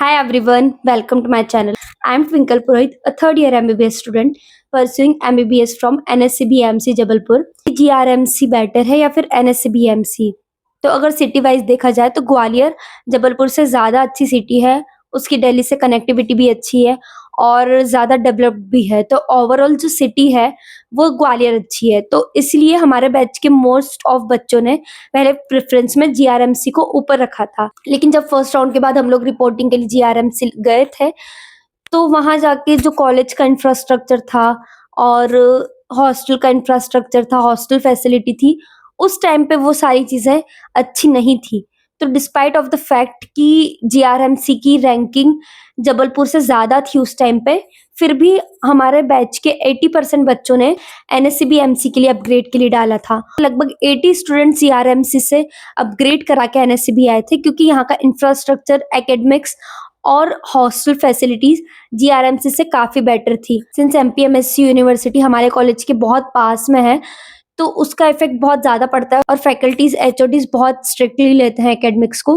Hi everyone, welcome to my channel. I am Twinkle Purohit, a third year MBBS student pursuing MBBS from NSCBMC Jabalpur. GRMC better है या फिर NSCBMC? तो अगर city wise देखा जाए तो ग्वालियर जबलपुर से ज़्यादा अच्छी सिटी है, उसकी दिल्ली से कनेक्टिविटी भी अच्छी है और ज़्यादा डेवलप्ड भी है। तो ओवरऑल जो सिटी है वो ग्वालियर अच्छी है। तो इसलिए हमारे बैच के मोस्ट ऑफ बच्चों ने पहले प्रेफरेंस में जीआरएमसी को ऊपर रखा था, लेकिन जब फर्स्ट राउंड के बाद हम लोग रिपोर्टिंग के लिए जीआरएमसी गए थे तो वहां जाके जो कॉलेज का इंफ्रास्ट्रक्चर था और हॉस्टल का इंफ्रास्ट्रक्चर था, हॉस्टल फैसिलिटी थी, उस टाइम पे वो सारी चीजें अच्छी नहीं थी। तो डिस्पाइट ऑफ द फैक्ट कि जीआरएमसी की रैंकिंग जबलपुर से ज्यादा थी उस टाइम पे, फिर भी हमारे बैच के 80% बच्चों ने एनएससीबीएमसी के लिए अपग्रेड के लिए डाला था। लगभग 80 स्टूडेंट जीआरएमसी से अपग्रेड करा के एनएससीबी आए थे, क्योंकि यहाँ का इंफ्रास्ट्रक्चर, एकेडमिक्स और हॉस्टल फैसिलिटीज जीआरएमसी से काफी बेटर थी। सिंस एमपीएमएससी यूनिवर्सिटी हमारे कॉलेज के बहुत पास में है, तो उसका इफेक्ट बहुत ज्यादा पड़ता है और फैकल्टीज एचओडीज बहुत स्ट्रिक्टली लेते हैं एकेडमिक्स को।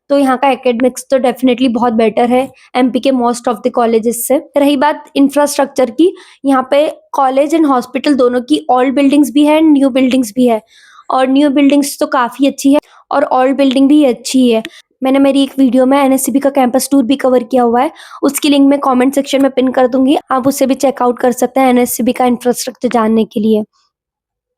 तो यहाँ का एकेडमिक्स तो डेफिनेटली बहुत बेटर है एमपी के मोस्ट ऑफ द कॉलेजेस से। रही बात इंफ्रास्ट्रक्चर की, यहाँ पे कॉलेज एंड हॉस्पिटल दोनों की ओल्ड बिल्डिंग्स भी है, न्यू बिल्डिंग्स भी है, और न्यू बिल्डिंग्स तो काफी अच्छी है और ओल्ड बिल्डिंग भी अच्छी है। मैंने मेरी एक वीडियो में एनएससीबी का कैंपस टूर भी कवर किया हुआ है, उसकी लिंक मैं कमेंट सेक्शन में पिन कर दूंगी, आप उससे भी चेकआउट कर सकते हैं एनएससीबी का इंफ्रास्ट्रक्चर जानने के लिए।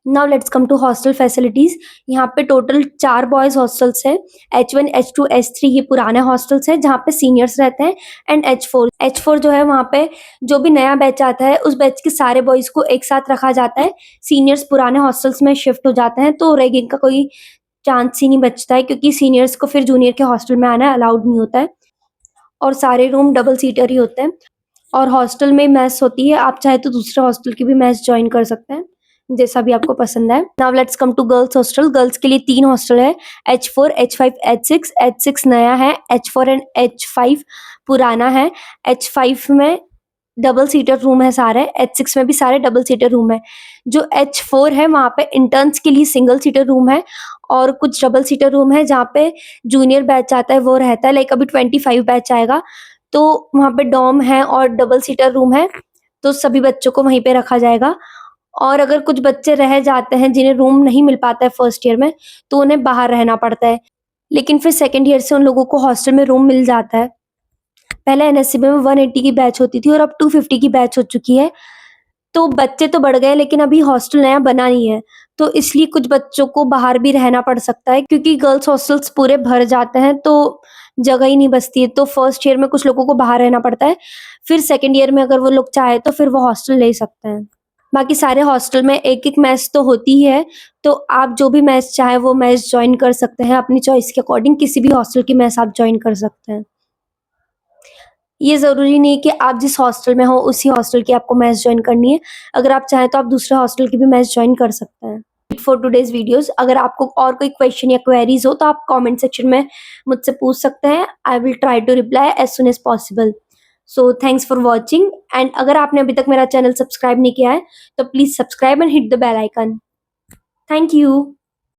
Now let's come to hostel facilities. यहाँ पे टोटल 4 बॉयज हॉस्टल्स हैं, H1, H2, H3 ये पुराने हॉस्टल्स हैं जहाँ पे सीनियर्स रहते हैं, एंड H4 जो है वहाँ पे जो भी नया बैच आता है उस बैच के सारे बॉयज को एक साथ रखा जाता है। सीनियर्स पुराने हॉस्टल्स में शिफ्ट हो जाते हैं, तो रैगिंग का कोई चांस ही नहीं बचता है, क्योंकि सीनियर्स को फिर जूनियर के हॉस्टल में आना अलाउड नहीं होता है और सारे रूम डबल सीटर ही होते हैं। और हॉस्टल में मैस होती है, आप चाहे तो दूसरे हॉस्टल की भी मैस ज्वाइन कर सकते हैं, जैसा भी आपको पसंद है। Now let's come to girls hostel. Girls के लिए 3 हॉस्टल है, H4, H5, H6। H6 नया है, H4 एंड H5 पुराना है। H5 में डबल सीटर रूम है सारे, H6 में भी सारे डबल सीटर रूम है। जो H4 है वहाँ पे इंटर्न्स के लिए सिंगल सीटर रूम है और कुछ डबल सीटर रूम है जहाँ पे जूनियर बैच आता है वो रहता है। लाइक अभी 25 बैच आएगा तो वहाँ पे डॉर्म है और डबल सीटर रूम है, तो सभी बच्चों को वहीं पे रखा जाएगा। और अगर कुछ बच्चे रह जाते हैं जिन्हें रूम नहीं मिल पाता है फर्स्ट ईयर में, तो उन्हें बाहर रहना पड़ता है, लेकिन फिर सेकेंड ईयर से उन लोगों को हॉस्टल में रूम मिल जाता है। पहले एनएससीबी में 180 की बैच होती थी और अब 250 की बैच हो चुकी है। तो बच्चे तो बढ़ गए, लेकिन अभी हॉस्टल नया बना नहीं है, तो इसलिए कुछ बच्चों को बाहर भी रहना पड़ सकता है, क्योंकि गर्ल्स हॉस्टल्स पूरे भर जाते हैं तो जगह ही नहीं बचती है। तो फर्स्ट ईयर में कुछ लोगों को बाहर रहना पड़ता है, फिर सेकेंड ईयर में अगर वो लोग चाहे तो फिर वो हॉस्टल ले सकते हैं। बाकी सारे हॉस्टल में एक एक मैच तो होती ही है, तो आप जो भी मैच चाहे वो मैच ज्वाइन कर सकते हैं अपनी चॉइस के अकॉर्डिंग। किसी भी हॉस्टल की मैच आप ज्वाइन कर सकते हैं। ये ज़रूरी नहीं कि आप जिस हॉस्टल में हो उसी हॉस्टल की आपको मैच ज्वाइन करनी है, अगर आप चाहें तो आप दूसरे हॉस्टल की भी मैच ज्वाइन कर सकते हैं। फॉर टुडेज वीडियोस, अगर आपको और कोई क्वेश्चन या क्वेरीज हो तो आप कमेंट सेक्शन में मुझसे पूछ सकते हैं। I will try to reply as soon as possible. So thanks for watching, and अगर आपने अभी तक मेरा चैनल सब्सक्राइब नहीं किया है तो please subscribe and hit the bell icon. Thank you.